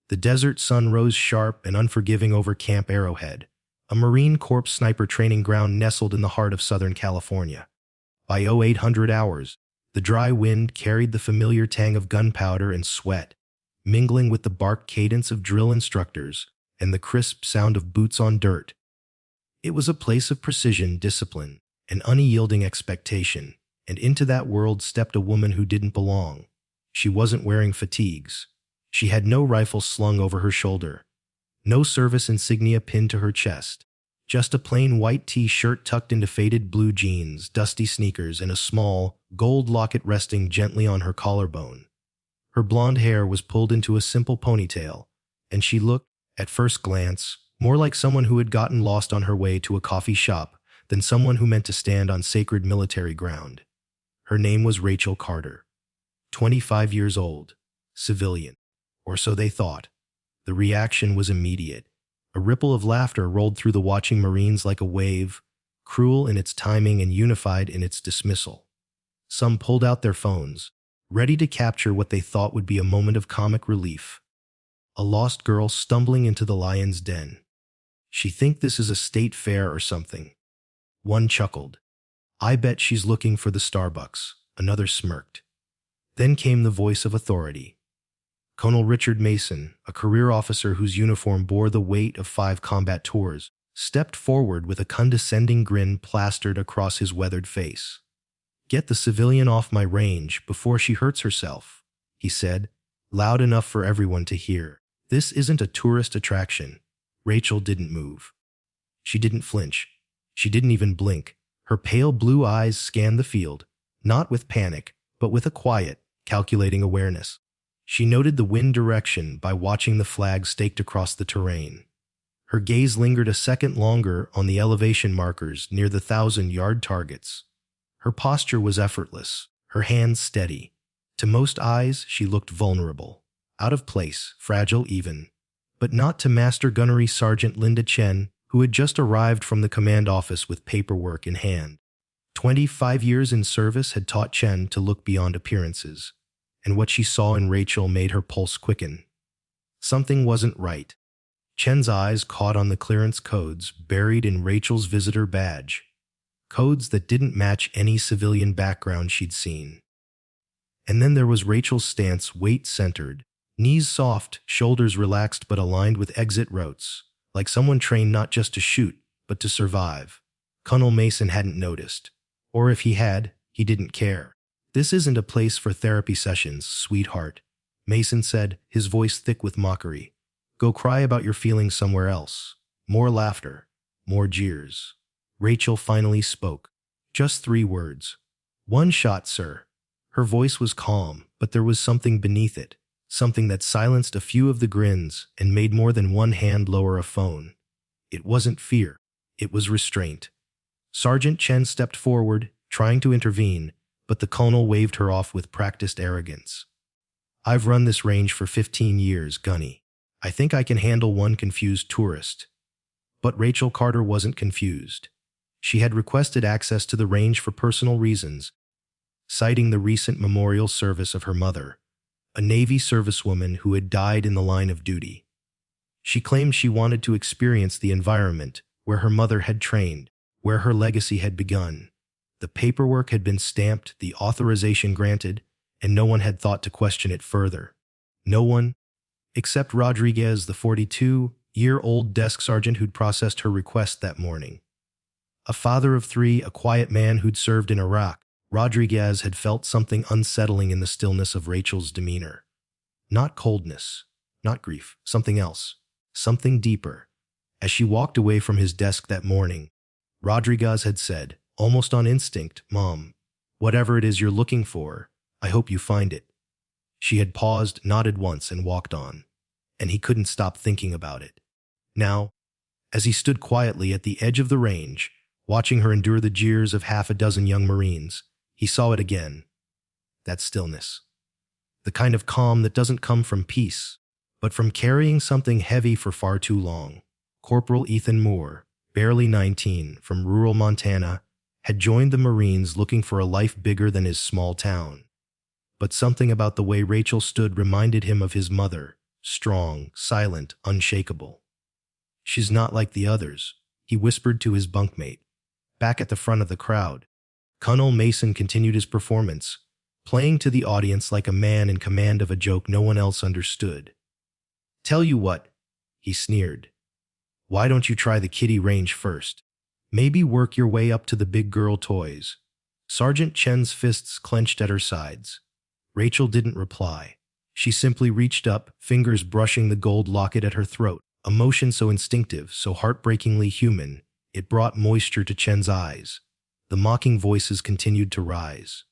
The desert sun rose sharp and unforgiving over Camp Arrowhead, a Marine Corps sniper training ground nestled in the heart of Southern California. By 0800 hours, the dry wind carried the familiar tang of gunpowder and sweat, mingling with the bark cadence of drill instructors and the crisp sound of boots on dirt. It was a place of precision, discipline, and unyielding expectation, and into that world stepped a woman who didn't belong. She wasn't wearing fatigues. She had no rifle slung over her shoulder, no service insignia pinned to her chest, just a plain white t-shirt tucked into faded blue jeans, dusty sneakers, and a small, gold locket resting gently on her collarbone. Her blonde hair was pulled into a simple ponytail, and she looked, at first glance, more like someone who had gotten lost on her way to a coffee shop than someone who meant to stand on sacred military ground. Her name was Rachel Carter. 25 years old, civilian, or so they thought. The reaction was immediate. A ripple of laughter rolled through the watching Marines like a wave, cruel in its timing and unified in its dismissal. Some pulled out their phones, ready to capture what they thought would be a moment of comic relief. A lost girl stumbling into the lion's den. She think this is a state fair or something. One chuckled. I bet she's looking for the Starbucks. Another smirked. Then came the voice of authority. Colonel Richard Mason, a career officer whose uniform bore the weight of 5 combat tours, stepped forward with a condescending grin plastered across his weathered face. Get the civilian off my range before she hurts herself, he said, loud enough for everyone to hear. This isn't a tourist attraction. Rachel didn't move. She didn't flinch. She didn't even blink. Her pale blue eyes scanned the field, not with panic, but with a quiet, calculating awareness. She noted the wind direction by watching the flag staked across the terrain. Her gaze lingered a second longer on the elevation markers near the 1,000-yard targets. Her posture was effortless, her hands steady. To most eyes, she looked vulnerable, out of place, fragile even. But not to Master Gunnery Sergeant Linda Chen, who had just arrived from the command office with paperwork in hand. 25 years in service had taught Chen to look beyond appearances, and what she saw in Rachel made her pulse quicken. Something wasn't right. Chen's eyes caught on the clearance codes buried in Rachel's visitor badge, codes that didn't match any civilian background she'd seen. And then there was Rachel's stance, weight-centered, knees soft, shoulders relaxed but aligned with exit routes, like someone trained not just to shoot, but to survive. Colonel Mason hadn't noticed. Or if he had, he didn't care. This isn't a place for therapy sessions, sweetheart, Mason said, his voice thick with mockery. Go cry about your feelings somewhere else. More laughter, more jeers. Rachel finally spoke. Just 3 words. 1 shot, sir. Her voice was calm, but there was something beneath it, something that silenced a few of the grins and made more than one hand lower a phone. It wasn't fear. It was restraint. Sergeant Chen stepped forward, trying to intervene, but the colonel waved her off with practiced arrogance. I've run this range for 15 years, Gunny. I think I can handle one confused tourist. But Rachel Carter wasn't confused. She had requested access to the range for personal reasons, citing the recent memorial service of her mother, a Navy servicewoman who had died in the line of duty. She claimed she wanted to experience the environment where her mother had trained, where her legacy had begun. The paperwork had been stamped, the authorization granted, and no one had thought to question it further. No one, except Rodriguez, the 42-year-old desk sergeant who'd processed her request that morning. A father of 3, a quiet man who'd served in Iraq, Rodriguez had felt something unsettling in the stillness of Rachel's demeanor. Not coldness, not grief, something else, something deeper. As she walked away from his desk that morning, Rodriguez had said, almost on instinct, Mom, whatever it is you're looking for, I hope you find it. She had paused, nodded once, and walked on, and he couldn't stop thinking about it. Now, as he stood quietly at the edge of the range, watching her endure the jeers of half a dozen young Marines, he saw it again. That stillness. The kind of calm that doesn't come from peace, but from carrying something heavy for far too long. Corporal Ethan Moore, barely 19, from rural Montana, had joined the Marines looking for a life bigger than his small town. But something about the way Rachel stood reminded him of his mother, strong, silent, unshakable. "She's not like the others," he whispered to his bunkmate. Back at the front of the crowd, Colonel Mason continued his performance, playing to the audience like a man in command of a joke no one else understood. "Tell you what," he sneered. "Why don't you try the kiddie range first? Maybe work your way up to the big girl toys." Sergeant Chen's fists clenched at her sides. Rachel didn't reply. She simply reached up, fingers brushing the gold locket at her throat, a motion so instinctive, so heartbreakingly human, it brought moisture to Chen's eyes. The mocking voices continued to rise.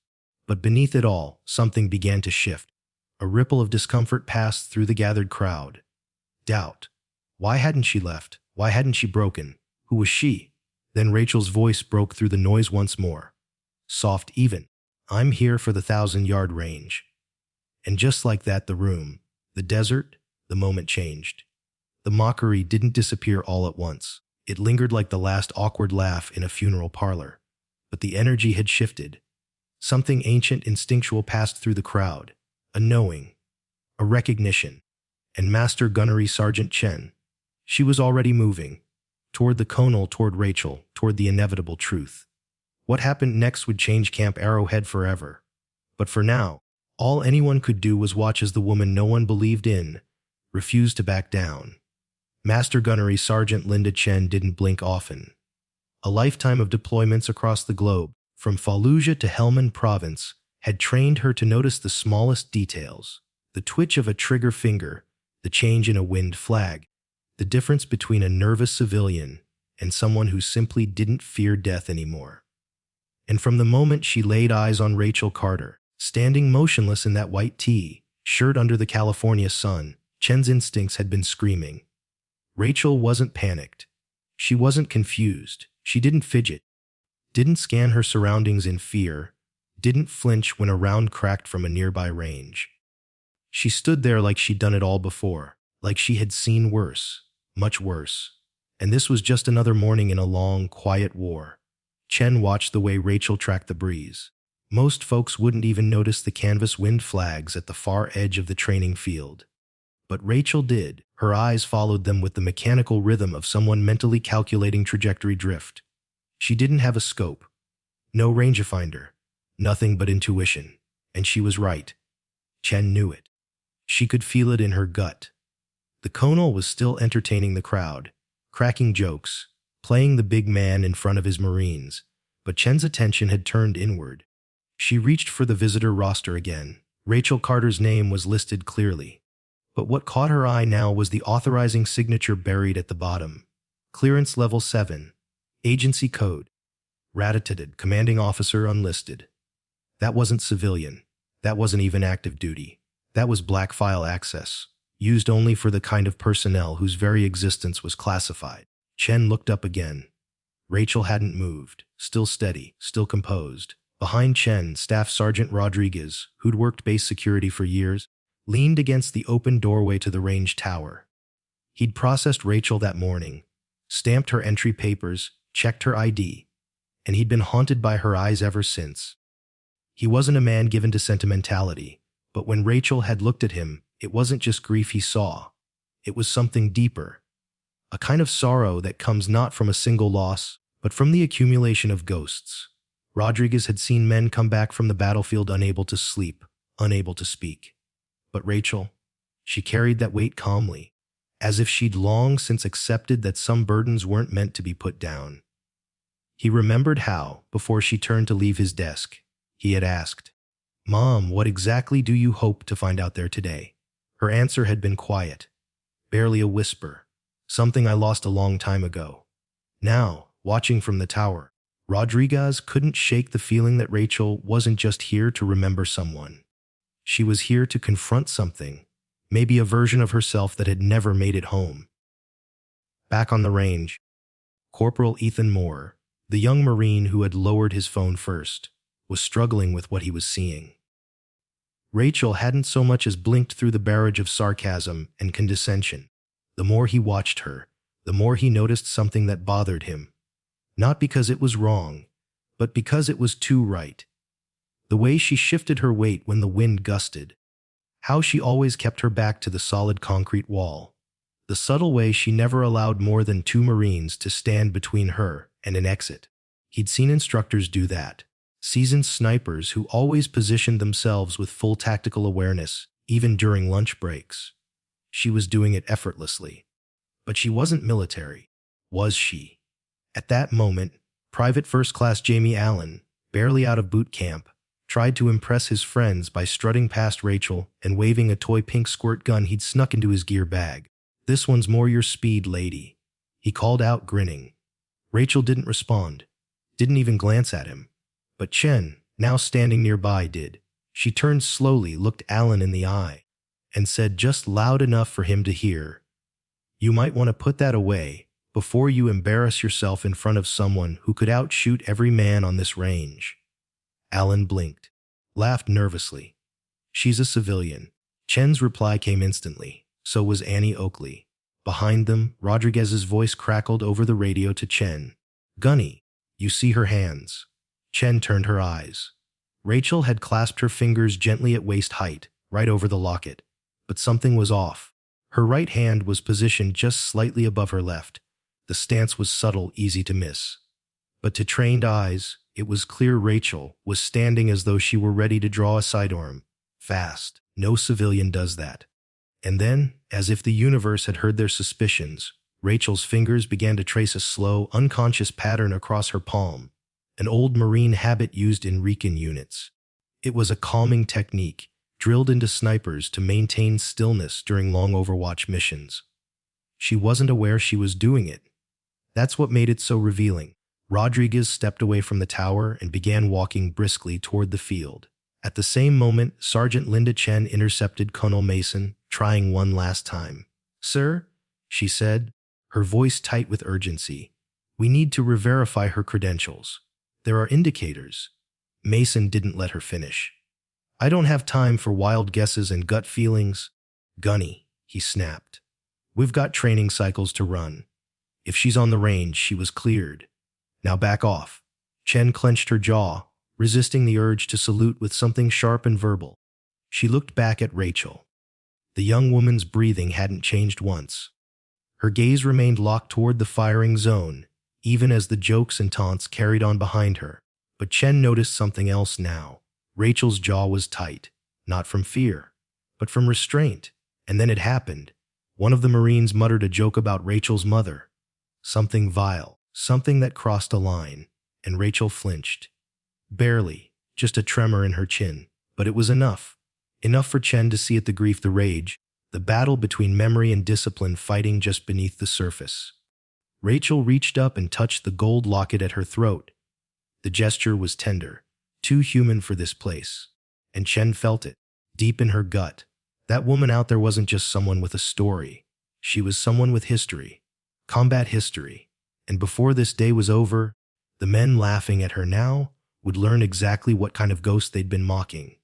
But beneath it all, something began to shift. A ripple of discomfort passed through the gathered crowd. Doubt. Why hadn't she left? Why hadn't she broken? Who was she? Then Rachel's voice broke through the noise once more. Soft, even. "I'm here for the 1,000-yard range." And just like that, the room, the desert, the moment changed. The mockery didn't disappear all at once. It lingered like the last awkward laugh in a funeral parlor. But the energy had shifted. Something ancient, instinctual passed through the crowd. A knowing. A recognition. And Master Gunnery Sergeant Chen. She was already moving. Toward the Colonel, toward Rachel, toward the inevitable truth. What happened next would change Camp Arrowhead forever. But for now, all anyone could do was watch as the woman no one believed in refused to back down. Master Gunnery Sergeant Linda Chen didn't blink often. A lifetime of deployments across the globe, from Fallujah to Helmand Province, had trained her to notice the smallest details. The twitch of a trigger finger, the change in a wind flag, the difference between a nervous civilian and someone who simply didn't fear death anymore. And from the moment she laid eyes on Rachel Carter, standing motionless in that white T-shirt under the California sun, Chen's instincts had been screaming. Rachel wasn't panicked. She wasn't confused. She didn't fidget. Didn't scan her surroundings in fear. Didn't flinch when a round cracked from a nearby range. She stood there like she'd done it all before, like she had seen worse, much worse. And this was just another morning in a long, quiet war. Chen watched the way Rachel tracked the breeze. Most folks wouldn't even notice the canvas wind flags at the far edge of the training field. But Rachel did. Her eyes followed them with the mechanical rhythm of someone mentally calculating trajectory drift. She didn't have a scope. No rangefinder. Nothing but intuition. And she was right. Chen knew it. She could feel it in her gut. The Colonel was still entertaining the crowd, cracking jokes, playing the big man in front of his Marines, but Chen's attention had turned inward. She reached for the visitor roster again. Rachel Carter's name was listed clearly. But what caught her eye now was the authorizing signature buried at the bottom. Clearance Level 7. Agency Code. Rat-a-tat-tat, Commanding Officer Unlisted. That wasn't civilian. That wasn't even active duty. That was black file access, used only for the kind of personnel whose very existence was classified. Chen looked up again. Rachel hadn't moved, still steady, still composed. Behind Chen, Staff Sergeant Rodriguez, who'd worked base security for years, leaned against the open doorway to the range tower. He'd processed Rachel that morning, stamped her entry papers, checked her ID, and he'd been haunted by her eyes ever since. He wasn't a man given to sentimentality, but when Rachel had looked at him, it wasn't just grief he saw. It was something deeper. A kind of sorrow that comes not from a single loss, but from the accumulation of ghosts. Rodriguez had seen men come back from the battlefield unable to sleep, unable to speak. But Rachel, she carried that weight calmly, as if she'd long since accepted that some burdens weren't meant to be put down. He remembered how, before she turned to leave his desk, he had asked, "Mom, what exactly do you hope to find out there today?" Her answer had been quiet, barely a whisper, something I lost a long time ago. Now, watching from the tower, Rodriguez couldn't shake the feeling that Rachel wasn't just here to remember someone. She was here to confront something, maybe a version of herself that had never made it home. Back on the range, Corporal Ethan Moore, the young Marine who had lowered his phone first, was struggling with what he was seeing. Rachel hadn't so much as blinked through the barrage of sarcasm and condescension. The more he watched her, the more he noticed something that bothered him. Not because it was wrong, but because it was too right. The way she shifted her weight when the wind gusted. How she always kept her back to the solid concrete wall. The subtle way she never allowed more than 2 Marines to stand between her and an exit. He'd seen instructors do that. Seasoned snipers who always positioned themselves with full tactical awareness, even during lunch breaks. She was doing it effortlessly. But she wasn't military, was she? At that moment, Private First Class Jamie Allen, barely out of boot camp, tried to impress his friends by strutting past Rachel and waving a toy pink squirt gun he'd snuck into his gear bag. "This one's more your speed, lady," he called out, grinning. Rachel didn't respond, didn't even glance at him. But Chen, now standing nearby, did. She turned slowly, looked Allen in the eye, and said just loud enough for him to hear, "You might want to put that away before you embarrass yourself in front of someone who could outshoot every man on this range." Allen blinked, laughed nervously. "She's a civilian." Chen's reply came instantly. So was Annie Oakley. Behind them, Rodriguez's voice crackled over the radio to Chen. "Gunny, you see her hands." Chen turned her eyes. Rachel had clasped her fingers gently at waist height, right over the locket. But something was off. Her right hand was positioned just slightly above her left. The stance was subtle, easy to miss. But to trained eyes, it was clear Rachel was standing as though she were ready to draw a sidearm. Fast. No civilian does that. And then, as if the universe had heard their suspicions, Rachel's fingers began to trace a slow, unconscious pattern across her palm, an old Marine habit used in recon units. It was a calming technique, drilled into snipers to maintain stillness during long Overwatch missions. She wasn't aware she was doing it. That's what made it so revealing. Rodriguez stepped away from the tower and began walking briskly toward the field. At the same moment, Sergeant Linda Chen intercepted Colonel Mason, trying one last time. "Sir," she said, her voice tight with urgency, "we need to re-verify her credentials. There are indicators." Mason didn't let her finish. "I don't have time for wild guesses and gut feelings." "Gunny," he snapped. "We've got training cycles to run. If she's on the range, she was cleared. Now back off." Chen clenched her jaw, resisting the urge to salute with something sharp and verbal. She looked back at Rachel. The young woman's breathing hadn't changed once. Her gaze remained locked toward the firing zone, even as the jokes and taunts carried on behind her. But Chen noticed something else now. Rachel's jaw was tight, not from fear, but from restraint. And then it happened. One of the Marines muttered a joke about Rachel's mother. Something vile, something that crossed a line, and Rachel flinched. Barely, just a tremor in her chin, but it was enough. Enough for Chen to see at the grief, the rage, the battle between memory and discipline fighting just beneath the surface. Rachel reached up and touched the gold locket at her throat. The gesture was tender, too human for this place. And Chen felt it, deep in her gut. That woman out there wasn't just someone with a story. She was someone with history. Combat history. And before this day was over, the men laughing at her now would learn exactly what kind of ghost they'd been mocking.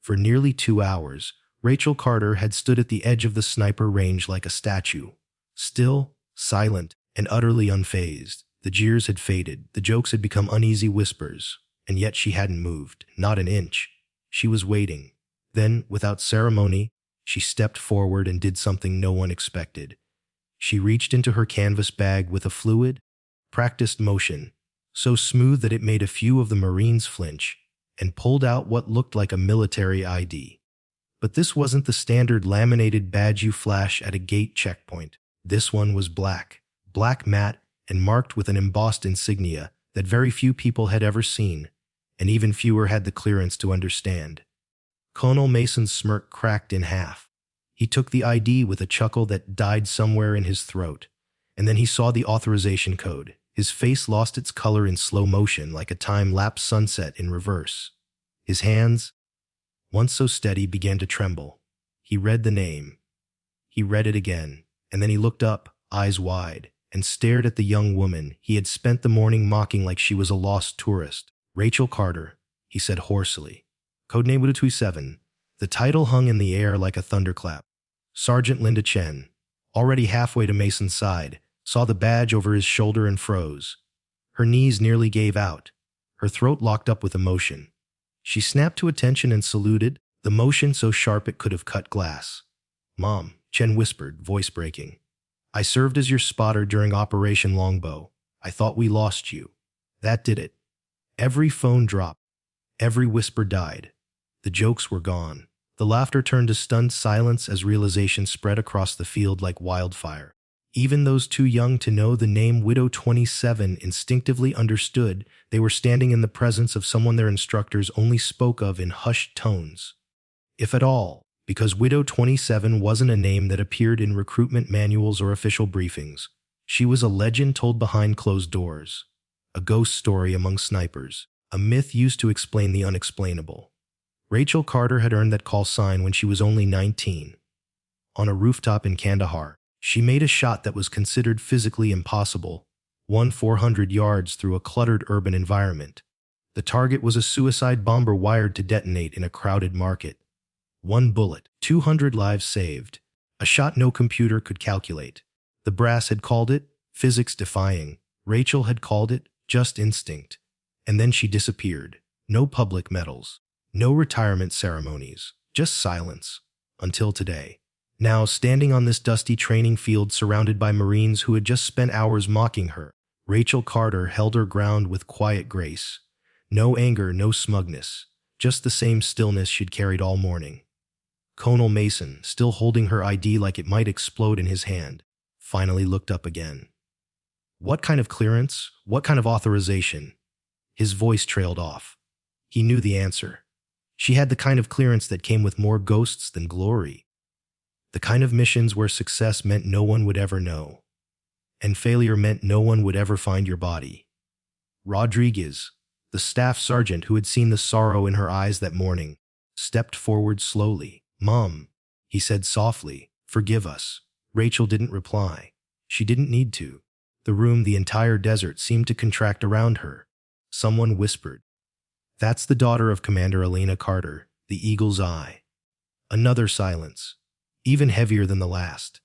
For nearly 2 hours, Rachel Carter had stood at the edge of the sniper range like a statue. Still, silent, and utterly unfazed. The jeers had faded, the jokes had become uneasy whispers, and yet she hadn't moved, not an inch. She was waiting. Then, without ceremony, she stepped forward and did something no one expected. She reached into her canvas bag with a fluid, practiced motion, so smooth that it made a few of the Marines flinch, and pulled out what looked like a military ID. But this wasn't the standard laminated badge you flash at a gate checkpoint. This one was black matte, and marked with an embossed insignia that very few people had ever seen, and even fewer had the clearance to understand. Colonel Mason's smirk cracked in half. He took the ID with a chuckle that died somewhere in his throat, and then he saw the authorization code. His face lost its color in slow motion like a time-lapse sunset in reverse. His hands, once so steady, began to tremble. He read the name. He read it again, and then he looked up, eyes wide, and stared at the young woman he had spent the morning mocking like she was a lost tourist. "Rachel Carter," he said hoarsely. "Codename 227. The title hung in the air like a thunderclap. Sergeant Linda Chen, already halfway to Mason's side, saw the badge over his shoulder and froze. Her knees nearly gave out. Her throat locked up with emotion. She snapped to attention and saluted, the motion so sharp it could have cut glass. "Mom," Chen whispered, voice breaking. "I served as your spotter during Operation Longbow. I thought we lost you. That did it." Every phone dropped. Every whisper died. The jokes were gone. The laughter turned to stunned silence as realization spread across the field like wildfire. Even those too young to know the name Widow 27 instinctively understood they were standing in the presence of someone their instructors only spoke of in hushed tones, if at all, because Widow 27 wasn't a name that appeared in recruitment manuals or official briefings. She was a legend told behind closed doors, a ghost story among snipers, a myth used to explain the unexplainable. Rachel Carter had earned that call sign when she was only 19. On a rooftop in Kandahar, she made a shot that was considered physically impossible, 400 yards through a cluttered urban environment. The target was a suicide bomber wired to detonate in a crowded market. One bullet, 200 lives saved. A shot no computer could calculate. The brass had called it physics-defying. Rachel had called it just instinct. And then she disappeared. No public medals. No retirement ceremonies. Just silence. Until today. Now, standing on this dusty training field surrounded by Marines who had just spent hours mocking her, Rachel Carter held her ground with quiet grace. No anger, no smugness. Just the same stillness she'd carried all morning. Colonel Mason, still holding her ID like it might explode in his hand, finally looked up again. "What kind of clearance? What kind of authorization?" His voice trailed off. He knew the answer. She had the kind of clearance that came with more ghosts than glory. The kind of missions where success meant no one would ever know, and failure meant no one would ever find your body. Rodriguez, the staff sergeant who had seen the sorrow in her eyes that morning, stepped forward slowly. "Mom," he said softly, "forgive us." Rachel didn't reply. She didn't need to. The room, the entire desert, seemed to contract around her. Someone whispered, "That's the daughter of Commander Elena Carter, the Eagle's Eye." Another silence, even heavier than the last.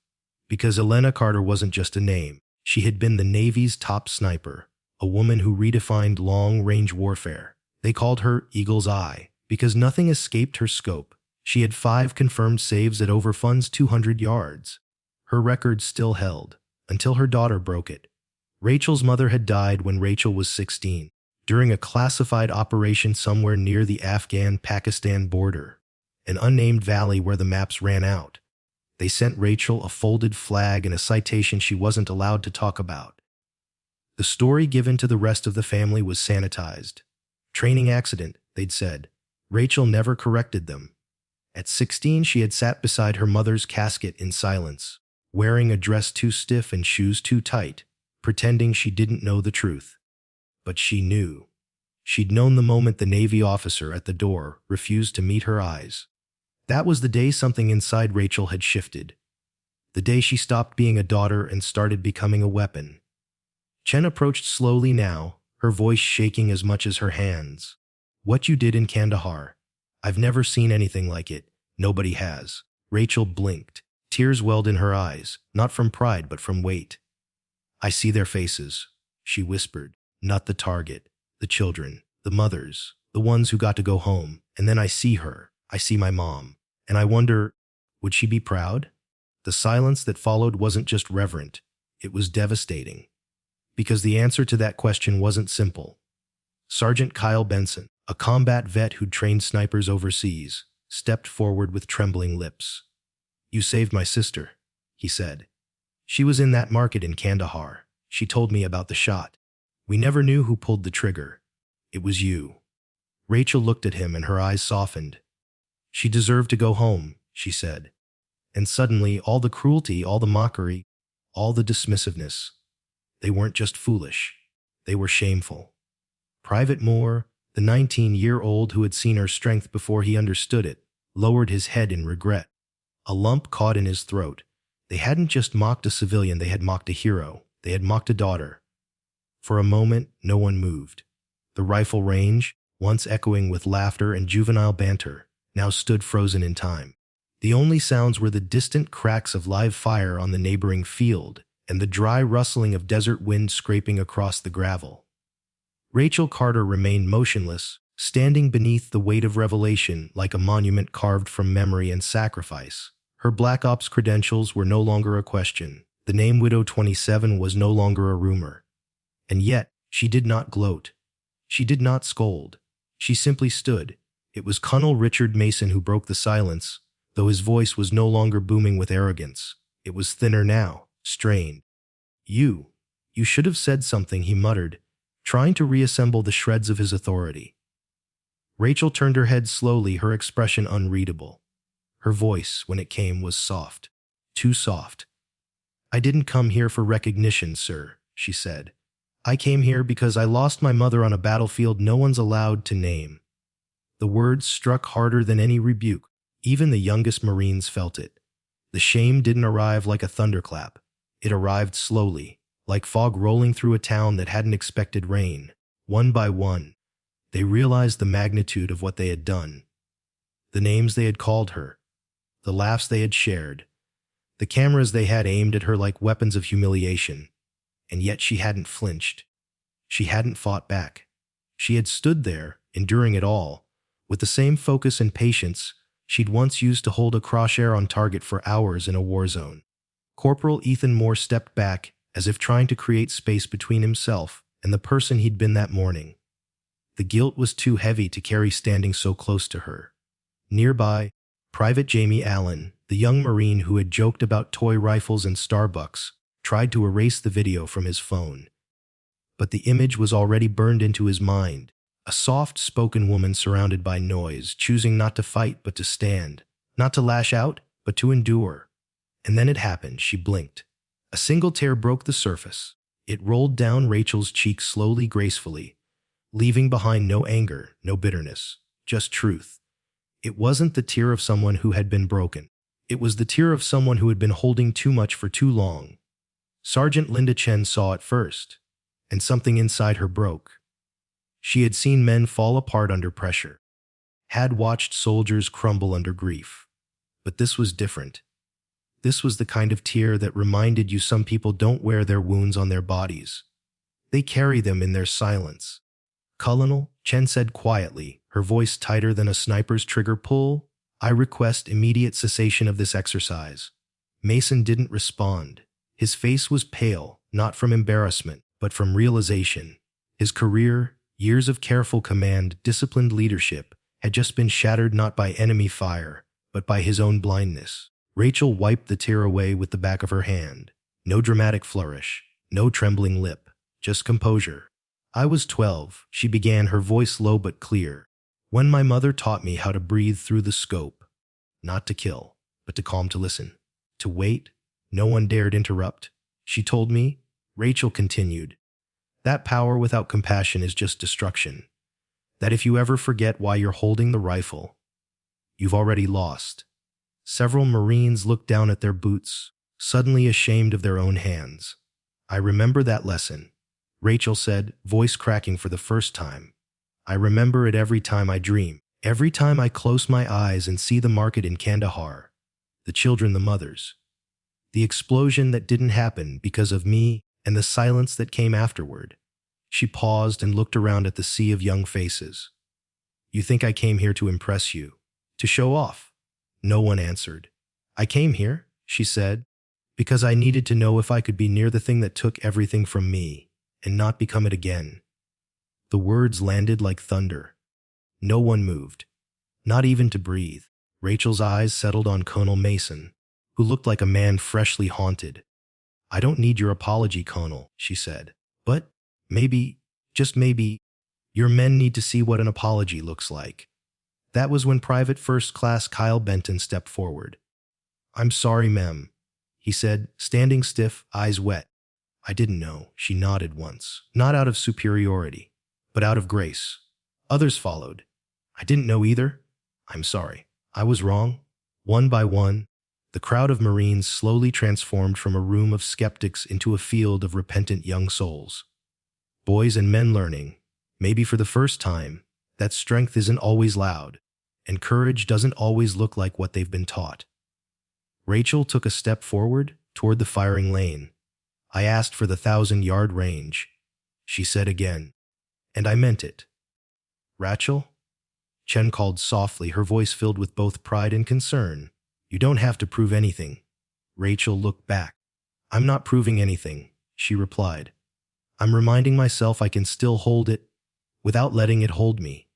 Because Elena Carter wasn't just a name. She had been the Navy's top sniper, a woman who redefined long-range warfare. They called her Eagle's Eye because nothing escaped her scope. She had 5 confirmed saves at over 200 yards. Her record still held, until her daughter broke it. Rachel's mother had died when Rachel was 16, during a classified operation somewhere near the Afghan-Pakistan border, an unnamed valley where the maps ran out. They sent Rachel a folded flag and a citation she wasn't allowed to talk about. The story given to the rest of the family was sanitized. Training accident, they'd said. Rachel never corrected them. At 16, she had sat beside her mother's casket in silence, wearing a dress too stiff and shoes too tight, pretending she didn't know the truth. But she knew. She'd known the moment the Navy officer at the door refused to meet her eyes. That was the day something inside Rachel had shifted. The day she stopped being a daughter and started becoming a weapon. Chen approached slowly now, her voice shaking as much as her hands. "What you did in Kandahar. I've never seen anything like it. Nobody has." Rachel blinked. Tears welled in her eyes, not from pride but from weight. "I see their faces," she whispered. "Not the target, the children, the mothers, the ones who got to go home. And then I see her. I see my mom. And I wonder, would she be proud?" The silence that followed wasn't just reverent. It was devastating. Because the answer to that question wasn't simple. Sergeant Kyle Benson, a combat vet who'd trained snipers overseas, stepped forward with trembling lips. "You saved my sister," he said. "She was in that market in Kandahar. She told me about the shot. We never knew who pulled the trigger. It was you." Rachel looked at him and her eyes softened. "She deserved to go home," she said. And suddenly, all the cruelty, all the mockery, all the dismissiveness, they weren't just foolish. They were shameful. Private Moore, the 19-year-old who had seen her strength before he understood it, lowered his head in regret. A lump caught in his throat. They hadn't just mocked a civilian, they had mocked a hero. They had mocked a daughter. For a moment, no one moved. The rifle range, once echoing with laughter and juvenile banter, now stood frozen in time. The only sounds were the distant cracks of live fire on the neighboring field and the dry rustling of desert wind scraping across the gravel. Rachel Carter remained motionless, standing beneath the weight of revelation like a monument carved from memory and sacrifice. Her Black Ops credentials were no longer a question. The name Widow 27 was no longer a rumor. And yet, she did not gloat. She did not scold. She simply stood. It was Colonel Richard Mason who broke the silence, though his voice was no longer booming with arrogance. It was thinner now, strained. You should have said something, he muttered, trying to reassemble the shreds of his authority. Rachel turned her head slowly, her expression unreadable. Her voice, when it came, was soft. Too soft. "I didn't come here for recognition, sir," she said. "I came here because I lost my mother on a battlefield no one's allowed to name." The words struck harder than any rebuke. Even the youngest Marines felt it. The shame didn't arrive like a thunderclap. It arrived slowly, like fog rolling through a town that hadn't expected rain. One by one, they realized the magnitude of what they had done. The names they had called her, the laughs they had shared, the cameras they had aimed at her like weapons of humiliation. And yet she hadn't flinched. She hadn't fought back. She had stood there, enduring it all, with the same focus and patience she'd once used to hold a crosshair on target for hours in a war zone. Corporal Ethan Moore stepped back, as if trying to create space between himself and the person he'd been that morning. The guilt was too heavy to carry standing so close to her. Nearby, Private Jamie Allen, the young Marine who had joked about toy rifles and Starbucks, tried to erase the video from his phone. But the image was already burned into his mind. A soft-spoken woman surrounded by noise, choosing not to fight but to stand, not to lash out, but to endure. And then it happened. She blinked. A single tear broke the surface. It rolled down Rachel's cheek slowly, gracefully, leaving behind no anger, no bitterness, just truth. It wasn't the tear of someone who had been broken. It was the tear of someone who had been holding too much for too long. Sergeant Linda Chen saw it first, and something inside her broke. She had seen men fall apart under pressure, had watched soldiers crumble under grief. But this was different. This was the kind of tear that reminded you some people don't wear their wounds on their bodies. They carry them in their silence. "Colonel," Chen said quietly, her voice tighter than a sniper's trigger pull, "I request immediate cessation of this exercise." Mason didn't respond. His face was pale, not from embarrassment, but from realization. His career, years of careful command, disciplined leadership, had just been shattered not by enemy fire, but by his own blindness. Rachel wiped the tear away with the back of her hand. No dramatic flourish, no trembling lip, just composure. "I was 12, she began, her voice low but clear, "when my mother taught me how to breathe through the scope. Not to kill, but to calm, to listen, to wait. No one dared interrupt. She told me," Rachel continued, "that power without compassion is just destruction. That if you ever forget why you're holding the rifle, you've already lost." Several Marines looked down at their boots, suddenly ashamed of their own hands. "I remember that lesson," Rachel said, voice cracking for the first time. "I remember it every time I dream, every time I close my eyes and see the market in Kandahar, the children, the mothers. The explosion that didn't happen because of me, and the silence that came afterward." She paused and looked around at the sea of young faces. "You think I came here to impress you? To show off?" No one answered. "I came here," she said, "because I needed to know if I could be near the thing that took everything from me, and not become it again." The words landed like thunder. No one moved, not even to breathe. Rachel's eyes settled on Colonel Mason, who looked like a man freshly haunted. "I don't need your apology, Colonel," she said. "But maybe, just maybe, your men need to see what an apology looks like." That was when Private First Class Kyle Benton stepped forward. "I'm sorry, ma'am," he said, standing stiff, eyes wet. "I didn't know," she nodded once, not out of superiority, but out of grace. Others followed. "I didn't know either. I'm sorry. I was wrong." One by one, the crowd of Marines slowly transformed from a room of skeptics into a field of repentant young souls. Boys and men learning, maybe for the first time, that strength isn't always loud, and courage doesn't always look like what they've been taught. Rachel took a step forward toward the firing lane. "I asked for the 1,000-yard range," she said again, "and I meant it." Rachel? Chen called softly, her voice filled with both pride and concern. You don't have to prove anything. Rachel looked back. I'm not proving anything, she replied. I'm reminding myself I can still hold it without letting it hold me.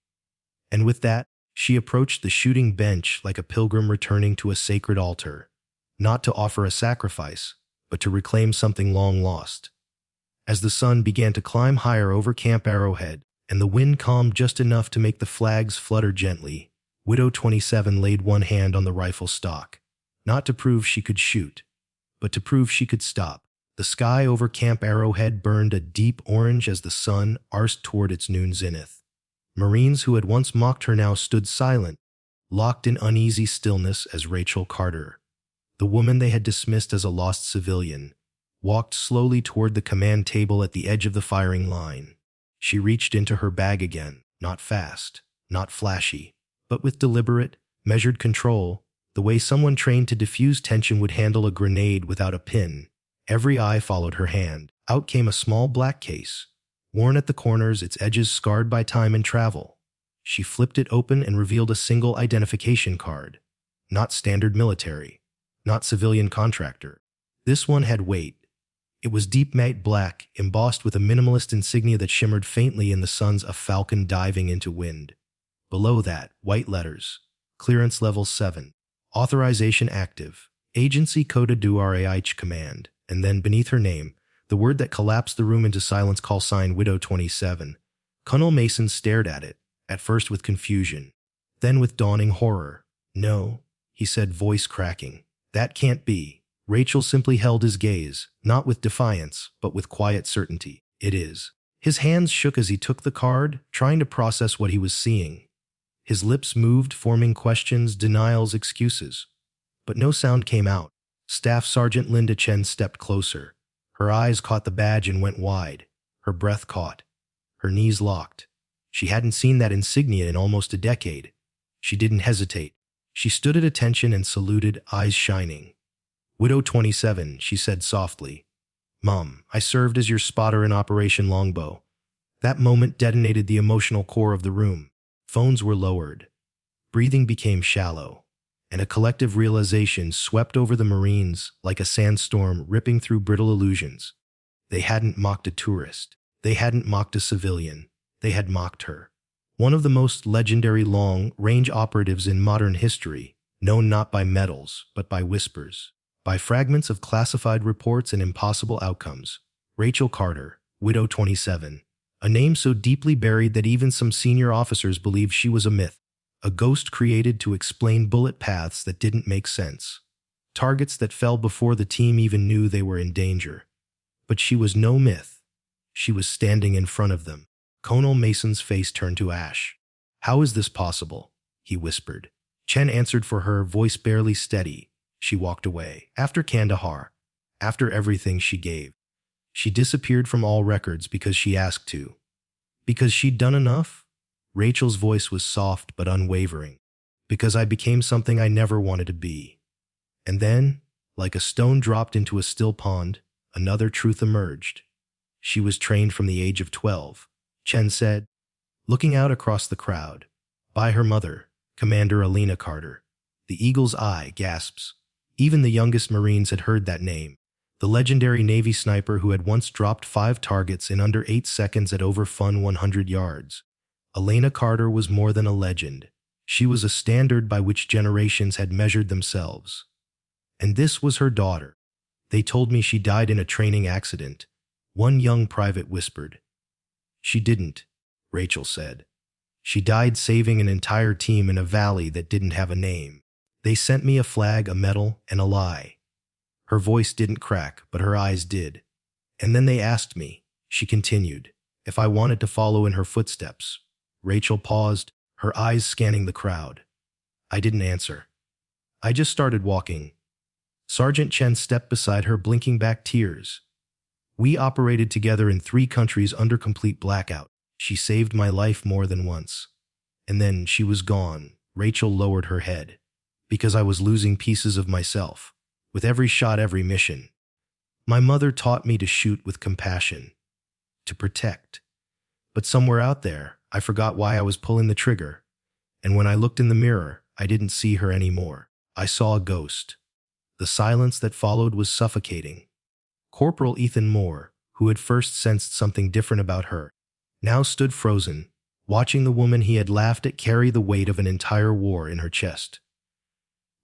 And with that, she approached the shooting bench like a pilgrim returning to a sacred altar, not to offer a sacrifice, but to reclaim something long lost. As the sun began to climb higher over Camp Arrowhead, and the wind calmed just enough to make the flags flutter gently, Widow 27 laid one hand on the rifle stock, not to prove she could shoot, but to prove she could stop. The sky over Camp Arrowhead burned a deep orange as the sun arced toward its noon zenith. Marines who had once mocked her now stood silent, locked in uneasy stillness as Rachel Carter, the woman they had dismissed as a lost civilian, walked slowly toward the command table at the edge of the firing line. She reached into her bag again, not fast, not flashy, but with deliberate, measured control, the way someone trained to diffuse tension would handle a grenade without a pin. Every eye followed her hand. Out came a small black case, worn at the corners, its edges scarred by time and travel. She flipped it open and revealed a single identification card. Not standard military, not civilian contractor. This one had weight. It was deep matte black, embossed with a minimalist insignia that shimmered faintly in the sun's a falcon diving into wind. Below that, white letters. Clearance level 7. Authorization active. Agency code du RAH command. And then beneath her name, the word that collapsed the room into silence, call sign Widow 27. Colonel Mason stared at it, at first with confusion, then with dawning horror. No, he said, voice cracking. That can't be. Rachel simply held his gaze, not with defiance, but with quiet certainty. It is. His hands shook as he took the card, trying to process what he was seeing. His lips moved, forming questions, denials, excuses. But no sound came out. Staff Sergeant Linda Chen stepped closer. Her eyes caught the badge and went wide. Her breath caught. Her knees locked. She hadn't seen that insignia in almost a decade. She didn't hesitate. She stood at attention and saluted, eyes shining. Widow 27, she said softly. Mom, I served as your spotter in Operation Longbow. That moment detonated the emotional core of the room. Phones were lowered. Breathing became shallow, and a collective realization swept over the Marines like a sandstorm ripping through brittle illusions. They hadn't mocked a tourist. They hadn't mocked a civilian. They had mocked her. One of the most legendary long-range operatives in modern history, known not by medals, but by whispers, by fragments of classified reports and impossible outcomes. Rachel Carter, Widow 27. A name so deeply buried that even some senior officers believed she was a myth. A ghost created to explain bullet paths that didn't make sense. Targets that fell before the team even knew they were in danger. But she was no myth. She was standing in front of them. Colonel Mason's face turned to ash. How is this possible? He whispered. Chen answered for her, voice barely steady. She walked away. After Kandahar, after everything she gave, she disappeared from all records because she asked to. Because she'd done enough? Rachel's voice was soft but unwavering. Because I became something I never wanted to be. And then, like a stone dropped into a still pond, another truth emerged. She was trained from the age of 12, Chen said, looking out across the crowd. By her mother, Commander Alina Carter. The eagle's eye gasps. Even the youngest Marines had heard that name. The legendary Navy sniper who had once dropped 5 targets in under 8 seconds at over 100 yards. Alina Carter was more than a legend. She was a standard by which generations had measured themselves. And this was her daughter. They told me she died in a training accident, one young private whispered. She didn't, Rachel said. She died saving an entire team in a valley that didn't have a name. They sent me a flag, a medal, and a lie. Her voice didn't crack, but her eyes did. And then they asked me, she continued, if I wanted to follow in her footsteps. Rachel paused, her eyes scanning the crowd. I didn't answer. I just started walking. Sergeant Chen stepped beside her, blinking back tears. We operated together in 3 countries under complete blackout. She saved my life more than once. And then she was gone. Rachel lowered her head. Because I was losing pieces of myself. With every shot, every mission. My mother taught me to shoot with compassion. To protect. But somewhere out there, I forgot why I was pulling the trigger. And when I looked in the mirror, I didn't see her anymore. I saw a ghost. The silence that followed was suffocating. Corporal Ethan Moore, who had first sensed something different about her, now stood frozen, watching the woman he had laughed at carry the weight of an entire war in her chest.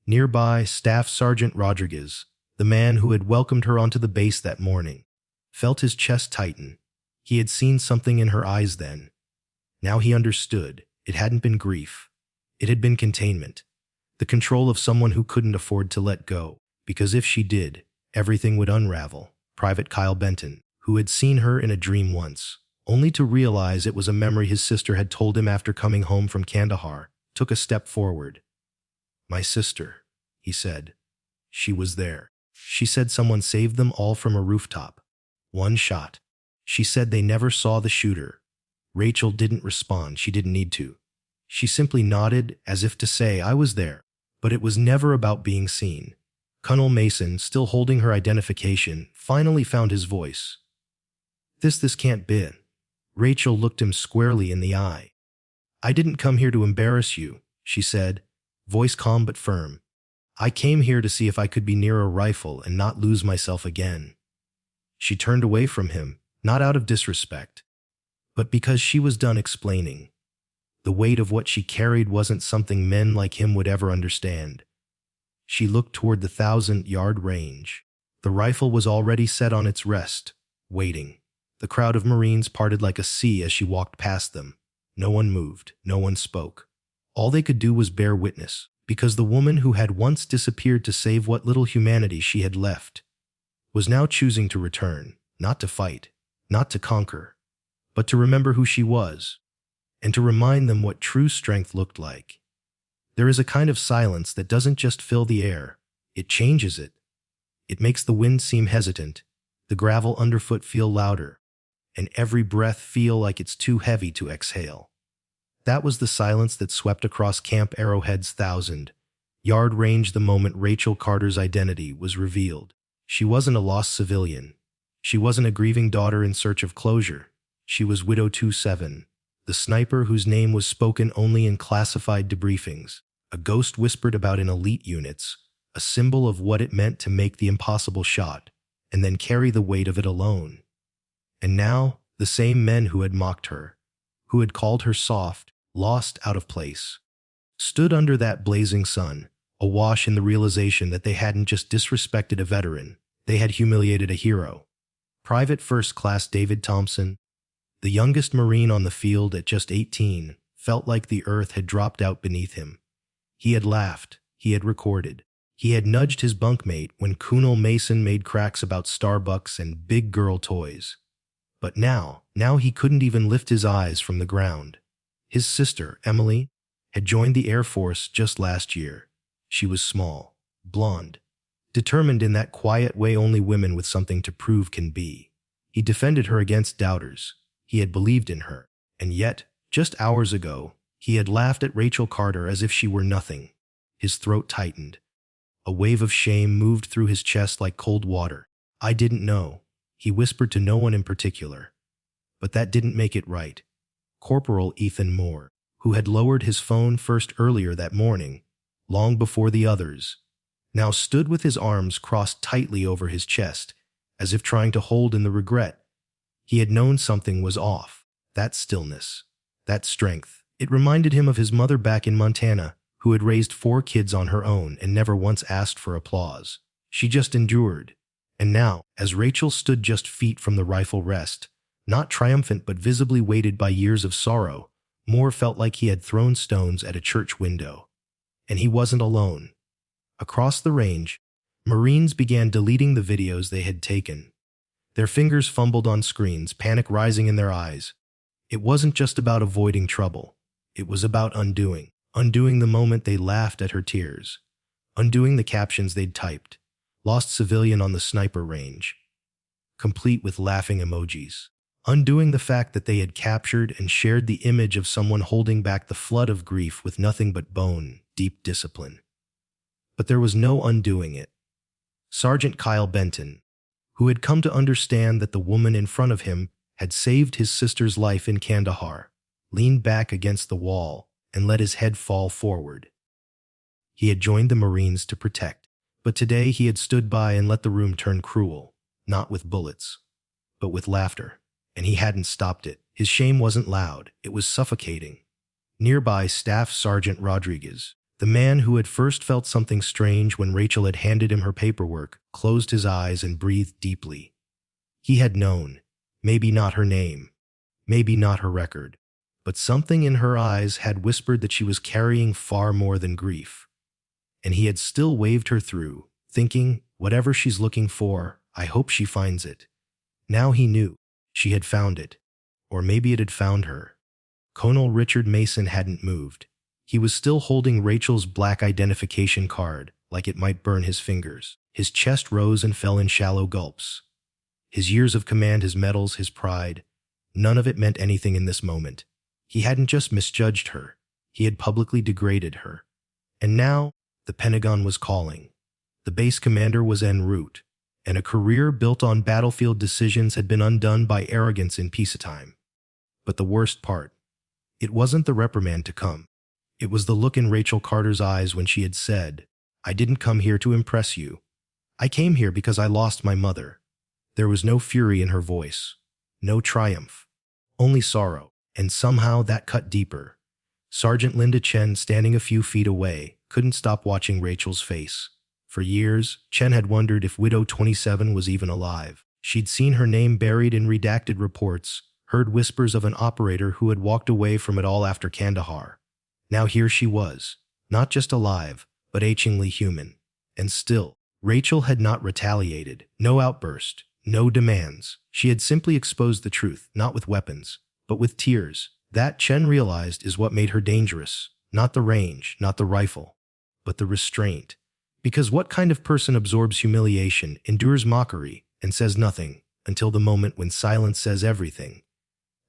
Nearby, Staff Sergeant Rodriguez, the man who had welcomed her onto the base that morning, felt his chest tighten. He had seen something in her eyes then. Now he understood. It hadn't been grief. It had been containment. The control of someone who couldn't afford to let go, because if she did, everything would unravel. Private Kyle Benton, who had seen her in a dream once, only to realize it was a memory his sister had told him after coming home from Kandahar, took a step forward. "My sister," he said. "She was there. She said someone saved them all from a rooftop. One shot. She said they never saw the shooter." Rachel didn't respond. She didn't need to. She simply nodded as if to say, "I was there." But it was never about being seen. Colonel Mason, still holding her identification, finally found his voice. This can't be." Rachel looked him squarely in the eye. "I didn't come here to embarrass you," she said, voice calm but firm. "I came here to see if I could be near a rifle and not lose myself again." She turned away from him, not out of disrespect, but because she was done explaining. The weight of what she carried wasn't something men like him would ever understand. She looked toward the 1,000-yard range. The rifle was already set on its rest, waiting. The crowd of Marines parted like a sea as she walked past them. No one moved, no one spoke. All they could do was bear witness, because the woman who had once disappeared to save what little humanity she had left was now choosing to return, not to fight, not to conquer, but to remember who she was, and to remind them what true strength looked like. There is a kind of silence that doesn't just fill the air, it changes it. It makes the wind seem hesitant, the gravel underfoot feel louder, and every breath feel like it's too heavy to exhale. That was the silence that swept across Camp Arrowhead's 1,000-yard range the moment Rachel Carter's identity was revealed. She wasn't a lost civilian. She wasn't a grieving daughter in search of closure. She was Widow 27, the sniper whose name was spoken only in classified debriefings, a ghost whispered about in elite units, a symbol of what it meant to make the impossible shot, and then carry the weight of it alone. And now, the same men who had mocked her, who had called her soft, lost, out of place, stood under that blazing sun, awash in the realization that they hadn't just disrespected a veteran, they had humiliated a hero. Private First Class David Thompson, the youngest Marine on the field at just 18, felt like the earth had dropped out beneath him. He had laughed, he had recorded, he had nudged his bunkmate when Colonel Mason made cracks about Starbucks and big girl toys. But now he couldn't even lift his eyes from the ground. His sister, Emily, had joined the Air Force just last year. She was small, blonde, determined in that quiet way only women with something to prove can be. He defended her against doubters. He had believed in her. And yet, just hours ago, he had laughed at Rachel Carter as if she were nothing. His throat tightened. A wave of shame moved through his chest like cold water. "I didn't know," he whispered to no one in particular. But that didn't make it right. Corporal Ethan Moore, who had lowered his phone first earlier that morning, long before the others, now stood with his arms crossed tightly over his chest, as if trying to hold in the regret. He had known something was off. That stillness, that strength. It reminded him of his mother back in Montana, who had raised 4 kids on her own and never once asked for applause. She just endured. And now, as Rachel stood just feet from the rifle rest, not triumphant but visibly weighted by years of sorrow, Moore felt like he had thrown stones at a church window. And he wasn't alone. Across the range, Marines began deleting the videos they had taken. Their fingers fumbled on screens, panic rising in their eyes. It wasn't just about avoiding trouble. It was about undoing the moment they laughed at her tears, undoing the captions they'd typed, "Lost civilian on the sniper range," complete with laughing emojis, undoing the fact that they had captured and shared the image of someone holding back the flood of grief with nothing but bone, deep discipline. But there was no undoing it. Sergeant Kyle Benton, who had come to understand that the woman in front of him had saved his sister's life in Kandahar, leaned back against the wall, and let his head fall forward. He had joined the Marines to protect, but today he had stood by and let the room turn cruel, not with bullets, but with laughter. And he hadn't stopped it. His shame wasn't loud, it was suffocating. Nearby, Staff Sergeant Rodriguez, the man who had first felt something strange when Rachel had handed him her paperwork, closed his eyes and breathed deeply. He had known, maybe not her name, maybe not her record, but something in her eyes had whispered that she was carrying far more than grief. And he had still waved her through, thinking, whatever she's looking for, I hope she finds it. Now he knew. She had found it. Or maybe it had found her. Colonel Richard Mason hadn't moved. He was still holding Rachel's black identification card, like it might burn his fingers. His chest rose and fell in shallow gulps. His years of command, his medals, his pride, none of it meant anything in this moment. He hadn't just misjudged her. He had publicly degraded her. And now, the Pentagon was calling. The base commander was en route, and a career built on battlefield decisions had been undone by arrogance in peacetime. But the worst part, it wasn't the reprimand to come. It was the look in Rachel Carter's eyes when she had said, I didn't come here to impress you. I came here because I lost my mother. There was no fury in her voice, no triumph, only sorrow, and somehow that cut deeper. Sergeant Linda Chen, standing a few feet away, couldn't stop watching Rachel's face. For years, Chen had wondered if Widow 27 was even alive. She'd seen her name buried in redacted reports, heard whispers of an operator who had walked away from it all after Kandahar. Now here she was, not just alive, but achingly human. And still, Rachel had not retaliated, no outburst, no demands. She had simply exposed the truth, not with weapons, but with tears. That, Chen realized, is what made her dangerous. Not the range, not the rifle, but the restraint. Because what kind of person absorbs humiliation, endures mockery, and says nothing until the moment when silence says everything?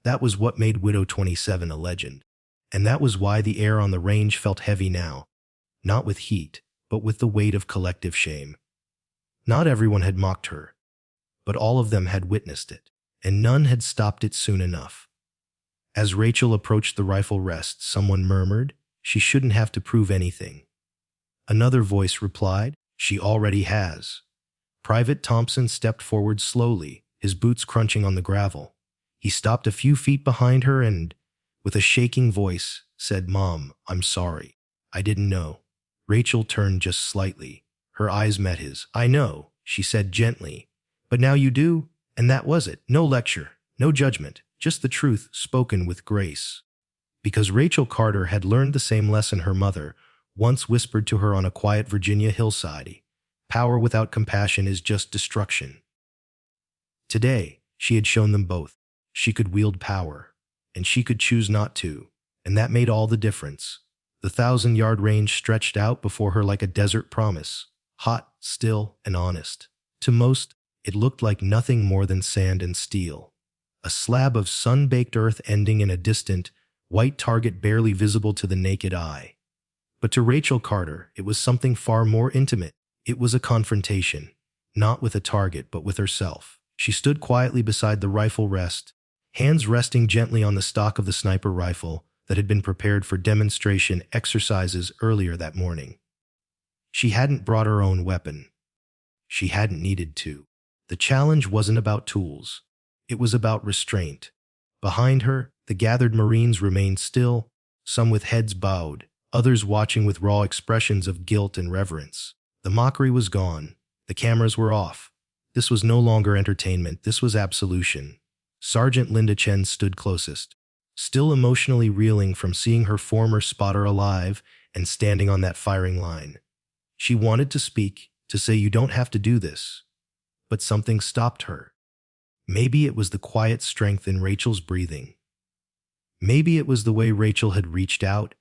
That was what made Widow 27 a legend. And that was why the air on the range felt heavy now, not with heat, but with the weight of collective shame. Not everyone had mocked her, but all of them had witnessed it, and none had stopped it soon enough. As Rachel approached the rifle rest, someone murmured, she shouldn't have to prove anything. Another voice replied, she already has. Private Thompson stepped forward slowly, his boots crunching on the gravel. He stopped a few feet behind her and, with a shaking voice, said, Mom, I'm sorry. I didn't know. Rachel turned just slightly. Her eyes met his. I know, she said gently. But now you do, and that was it. No lecture, no judgment, just the truth spoken with grace. Because Rachel Carter had learned the same lesson her mother once whispered to her on a quiet Virginia hillside. Power without compassion is just destruction. Today, she had shown them both. She could wield power, and she could choose not to, and that made all the difference. The 1,000-yard range stretched out before her like a desert promise, hot, still, and honest. To most, it looked like nothing more than sand and steel. A slab of sun-baked earth ending in a distant, white target barely visible to the naked eye. But to Rachel Carter, it was something far more intimate. It was a confrontation, not with a target, but with herself. She stood quietly beside the rifle rest, hands resting gently on the stock of the sniper rifle that had been prepared for demonstration exercises earlier that morning. She hadn't brought her own weapon. She hadn't needed to. The challenge wasn't about tools. It was about restraint. Behind her, the gathered Marines remained still, some with heads bowed, others watching with raw expressions of guilt and reverence. The mockery was gone. The cameras were off. This was no longer entertainment. This was absolution. Sergeant Linda Chen stood closest, still emotionally reeling from seeing her former spotter alive and standing on that firing line. She wanted to speak, to say, you don't have to do this. But something stopped her. Maybe it was the quiet strength in Rachel's breathing. Maybe it was the way Rachel had reached out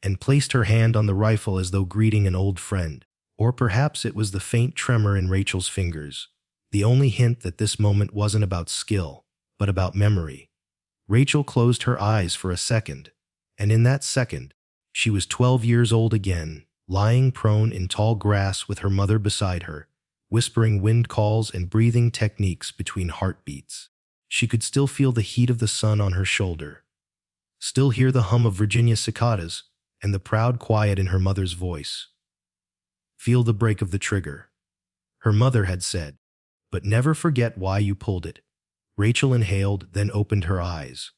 and placed her hand on the rifle as though greeting an old friend. Or perhaps it was the faint tremor in Rachel's fingers, the only hint that this moment wasn't about skill, but about memory. Rachel closed her eyes for a second, and in that second, she was 12 years old again, lying prone in tall grass with her mother beside her, whispering wind calls and breathing techniques between heartbeats. She could still feel the heat of the sun on her shoulder. still hear the hum of Virginia cicadas and the proud quiet in her mother's voice. Feel the break of the trigger, her mother had said, but never forget why you pulled it. Rachel inhaled, then opened her eyes.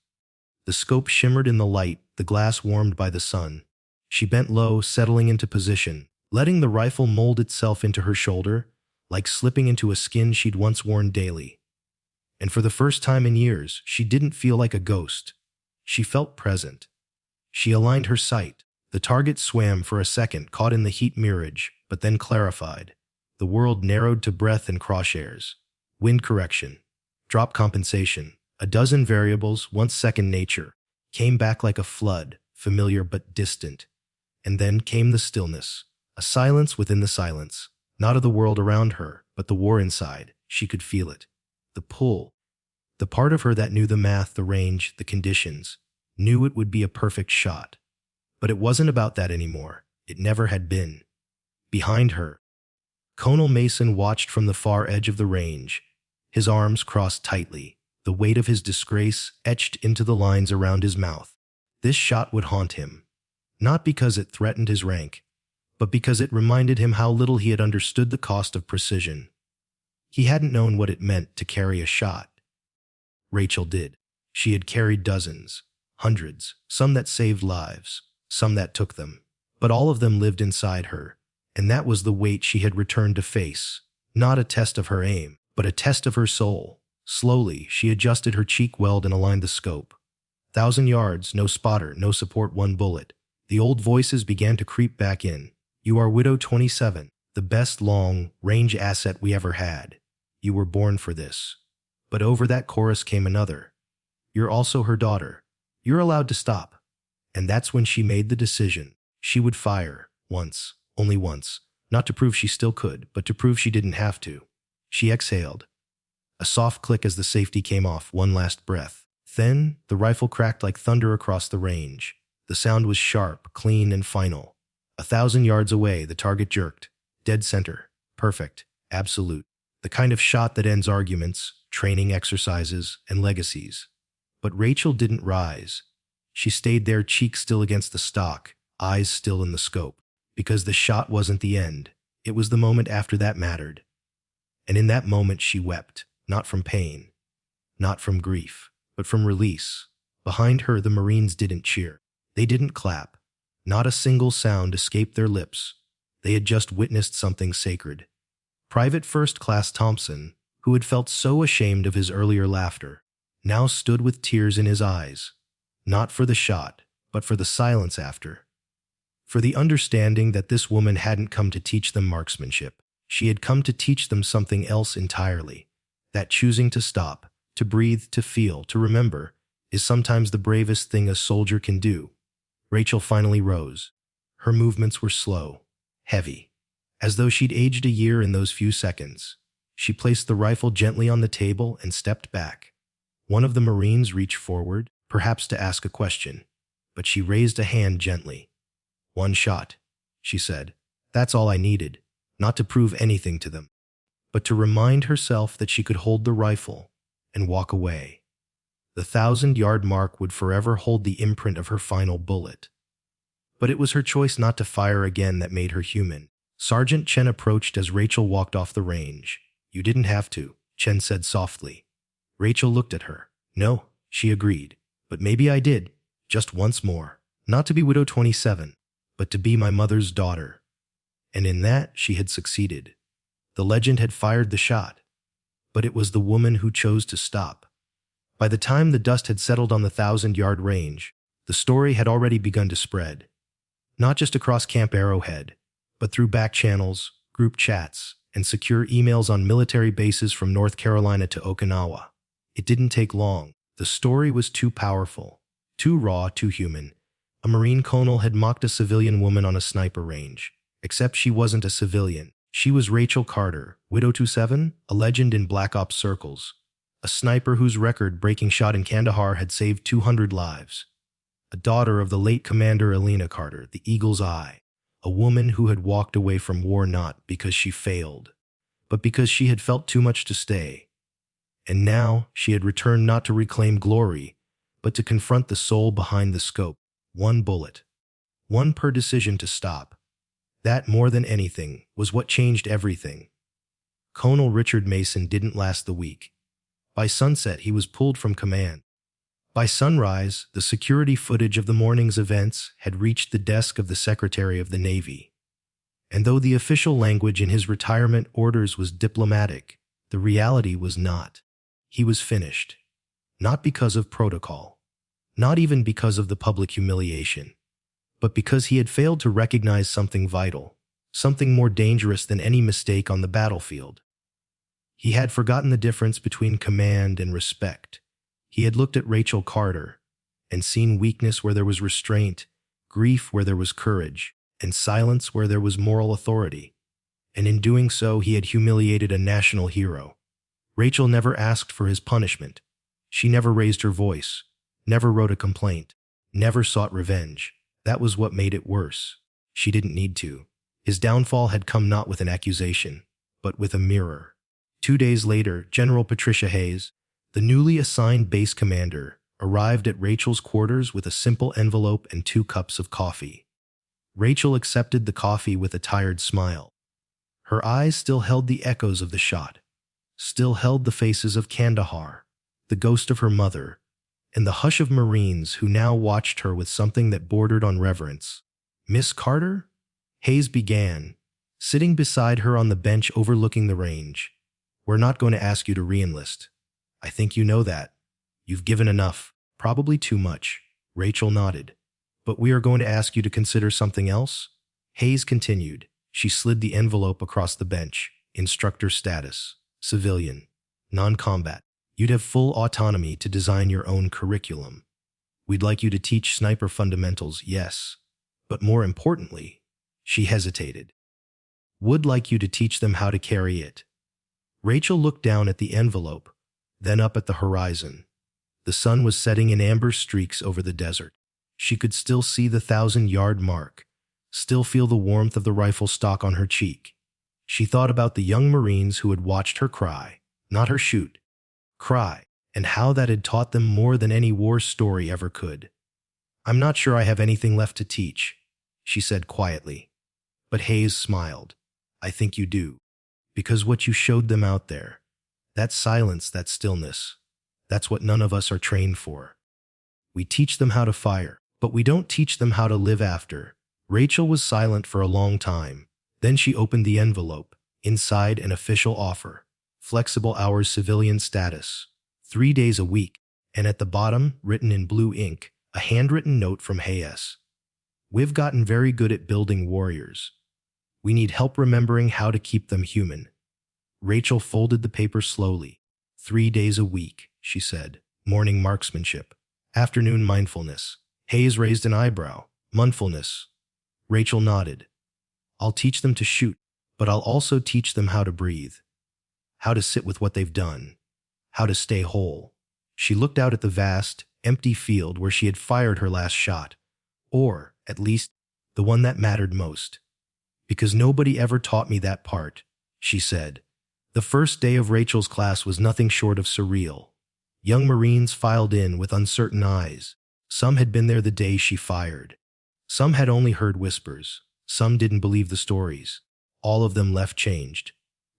The scope shimmered in the light, the glass warmed by the sun. She bent low, settling into position, letting the rifle mold itself into her shoulder, like slipping into a skin she'd once worn daily. And for the first time in years, she didn't feel like a ghost. She felt present. She aligned her sight. The target swam for a second, caught in the heat mirage, but then clarified. The world narrowed to breath and crosshairs. Wind correction, drop compensation, a dozen variables, once second nature, came back like a flood, familiar but distant. And then came the stillness, a silence within the silence, not of the world around her, but the war inside. She could feel it. The pull. The part of her that knew the math, the range, the conditions, knew it would be a perfect shot. But it wasn't about that anymore. It never had been. Behind her, Colonel Mason watched from the far edge of the range, his arms crossed tightly, the weight of his disgrace etched into the lines around his mouth. This shot would haunt him, not because it threatened his rank, but because it reminded him how little he had understood the cost of precision. He hadn't known what it meant to carry a shot. Rachel did. She had carried dozens, hundreds, some that saved lives, some that took them, but all of them lived inside her, and that was the weight she had returned to face, not a test of her aim, but a test of her soul. Slowly, she adjusted her cheek weld and aligned the scope. 1,000 yards, no spotter, no support, one bullet. The old voices began to creep back in. You are Widow 27, the best long-range asset we ever had. You were born for this. But over that chorus came another. You're also her daughter. You're allowed to stop. And that's when she made the decision. She would fire, once, only once, not to prove she still could, but to prove she didn't have to. She exhaled. A soft click as the safety came off, one last breath. Then, the rifle cracked like thunder across the range. The sound was sharp, clean, and final. 1,000 yards away, the target jerked. Dead center. Perfect. Absolute. The kind of shot that ends arguments, training exercises, and legacies. But Rachel didn't rise. She stayed there, cheek still against the stock, eyes still in the scope. Because the shot wasn't the end. It was the moment after that mattered. And in that moment she wept, not from pain, not from grief, but from release. Behind her, the Marines didn't cheer. They didn't clap. Not a single sound escaped their lips. They had just witnessed something sacred. Private First Class Thompson, who had felt so ashamed of his earlier laughter, now stood with tears in his eyes, not for the shot, but for the silence after. For the understanding that this woman hadn't come to teach them marksmanship. She had come to teach them something else entirely. That choosing to stop, to breathe, to feel, to remember, is sometimes the bravest thing a soldier can do. Rachel finally rose. Her movements were slow, heavy, as though she'd aged a year in those few seconds. She placed the rifle gently on the table and stepped back. One of the Marines reached forward, perhaps to ask a question, but she raised a hand gently. One shot, she said. That's all I needed, not to prove anything to them, but to remind herself that she could hold the rifle and walk away. The 1,000-yard mark would forever hold the imprint of her final bullet. But it was her choice not to fire again that made her human. Sergeant Chen approached as Rachel walked off the range. You didn't have to, Chen said softly. Rachel looked at her. No, she agreed. But maybe I did, just once more. Not to be Widow 27, but to be my mother's daughter. And in that, she had succeeded. The legend had fired the shot, but it was the woman who chose to stop. By the time the dust had settled on the 1,000-yard range, the story had already begun to spread. Not just across Camp Arrowhead, but through back channels, group chats, and secure emails on military bases from North Carolina to Okinawa. It didn't take long. The story was too powerful, too raw, too human. A Marine colonel had mocked a civilian woman on a sniper range. Except she wasn't a civilian. She was Rachel Carter, Widow 27, a legend in Black Ops circles. A sniper whose record-breaking shot in Kandahar had saved 200 lives. A daughter of the late Commander Elena Carter, the Eagle's Eye. A woman who had walked away from war not because she failed, but because she had felt too much to stay. And now she had returned not to reclaim glory, but to confront the soul behind the scope. One bullet. One per decision to stop. That, more than anything, was what changed everything. Colonel Richard Mason didn't last the week. By sunset, he was pulled from command. By sunrise, the security footage of the morning's events had reached the desk of the Secretary of the Navy. And though the official language in his retirement orders was diplomatic, the reality was not. He was finished. Not because of protocol. Not even because of the public humiliation. But because he had failed to recognize something vital, something more dangerous than any mistake on the battlefield. He had forgotten the difference between command and respect. He had looked at Rachel Carter and seen weakness where there was restraint, grief where there was courage, and silence where there was moral authority. And in doing so, he had humiliated a national hero. Rachel never asked for his punishment. She never raised her voice, never wrote a complaint, never sought revenge. That was what made it worse. She didn't need to. His downfall had come not with an accusation, but with a mirror. 2 days later, General Patricia Hayes, the newly assigned base commander, arrived at Rachel's quarters with a simple envelope and 2 cups of coffee. Rachel accepted the coffee with a tired smile. Her eyes still held the echoes of the shot, still held the faces of Kandahar, the ghost of her mother, and the hush of Marines who now watched her with something that bordered on reverence. "Miss Carter?" Hayes began, sitting beside her on the bench overlooking the range. "We're not going to ask you to re-enlist. I think you know that. You've given enough, probably too much." Rachel nodded. "But we are going to ask you to consider something else?" Hayes continued. She slid the envelope across the bench. "Instructor status. Civilian. Non-combat. You'd have full autonomy to design your own curriculum. We'd like you to teach sniper fundamentals, yes. But more importantly," she hesitated, "would like you to teach them how to carry it." Rachel looked down at the envelope, then up at the horizon. The sun was setting in amber streaks over the desert. She could still see the 1,000-yard mark, still feel the warmth of the rifle stock on her cheek. She thought about the young Marines who had watched her cry, not her shoot. Cry, and how that had taught them more than any war story ever could. "I'm not sure I have anything left to teach," she said quietly. But Hayes smiled. "I think you do. Because what you showed them out there, that silence, that stillness, that's what none of us are trained for. We teach them how to fire, but we don't teach them how to live after." Rachel was silent for a long time. Then she opened the envelope. Inside, an official offer. Flexible hours, civilian status. 3 days a week. And at the bottom, written in blue ink, a handwritten note from Hayes. "We've gotten very good at building warriors. We need help remembering how to keep them human." Rachel folded the paper slowly. 3 days a week, she said. Morning marksmanship. Afternoon mindfulness. Hayes raised an eyebrow. Mindfulness. Rachel nodded. "I'll teach them to shoot, but I'll also teach them how to breathe. How to sit with what they've done. How to stay whole." She looked out at the vast, empty field where she had fired her last shot. Or, at least, the one that mattered most. "Because nobody ever taught me that part," she said. The first day of Rachel's class was nothing short of surreal. Young Marines filed in with uncertain eyes. Some had been there the day she fired. Some had only heard whispers. Some didn't believe the stories. All of them left changed.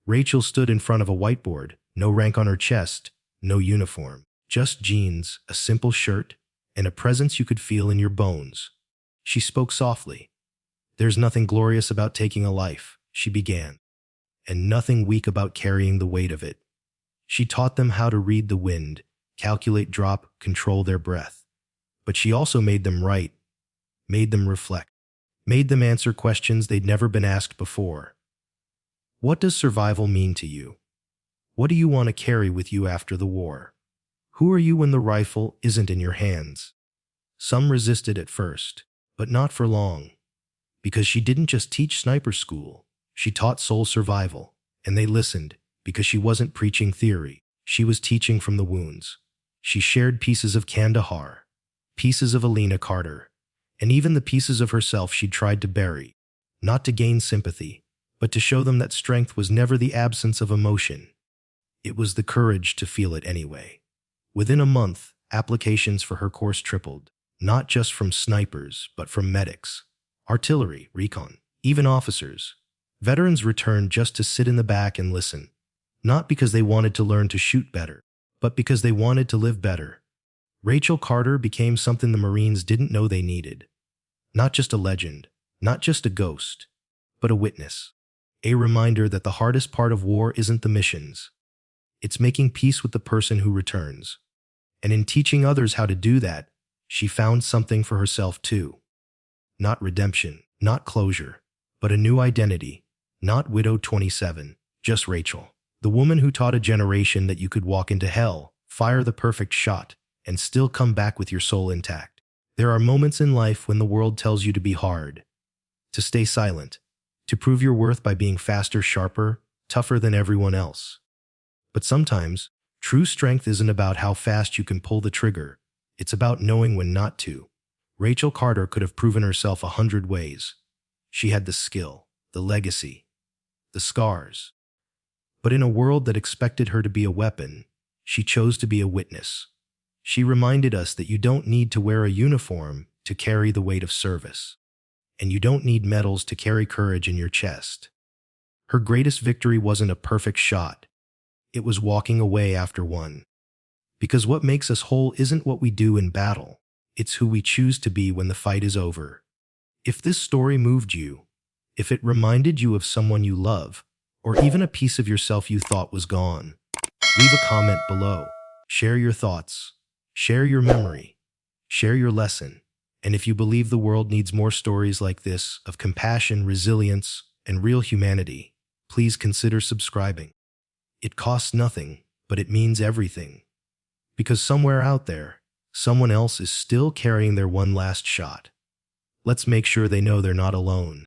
Rachel stood in front of a whiteboard, no rank on her chest, no uniform, just jeans, a simple shirt, and a presence you could feel in your bones. She spoke softly. "There's nothing glorious about taking a life," she began, "and nothing weak about carrying the weight of it." She taught them how to read the wind, calculate drop, control their breath. But she also made them write, made them reflect, made them answer questions they'd never been asked before. What does survival mean to you? What do you want to carry with you after the war? Who are you when the rifle isn't in your hands? Some resisted at first, but not for long. Because she didn't just teach sniper school, she taught soul survival, and they listened because she wasn't preaching theory, she was teaching from the wounds. She shared pieces of Kandahar, pieces of Alina Carter, and even the pieces of herself she'd tried to bury, not to gain sympathy, but to show them that strength was never the absence of emotion. It was the courage to feel it anyway. Within a month, Applications for her course tripled, not just from snipers, but from medics, artillery, recon, even officers. Veterans returned just to sit in the back and listen, not because they wanted to learn to shoot better, but because they wanted to live better. Rachel Carter became something the Marines didn't know they needed. Not just a legend, not just a ghost, but a witness. A reminder that the hardest part of war isn't the missions. It's making peace with the person who returns. And in teaching others how to do that, she found something for herself too. Not redemption, not closure, but a new identity. Not Widow 27, just Rachel. The woman who taught a generation that you could walk into hell, fire the perfect shot, and still come back with your soul intact. There are moments in life when the world tells you to be hard, to stay silent, to prove your worth by being faster, sharper, tougher than everyone else. But sometimes, true strength isn't about how fast you can pull the trigger. It's about knowing when not to. Rachel Carter could have proven herself 100 ways. She had the skill, the legacy, the scars. But in a world that expected her to be a weapon, she chose to be a witness. She reminded us that you don't need to wear a uniform to carry the weight of service. And you don't need medals to carry courage in your chest. Her greatest victory wasn't a perfect shot. It was walking away after one. Because what makes us whole isn't what we do in battle. It's who we choose to be when the fight is over. If this story moved you, if it reminded you of someone you love, or even a piece of yourself you thought was gone, leave a comment below. Share your thoughts. Share your memory. Share your lesson. And if you believe the world needs more stories like this of compassion, resilience, and real humanity, please consider subscribing. It costs nothing, but it means everything. Because somewhere out there, someone else is still carrying their one last shot. Let's make sure they know they're not alone.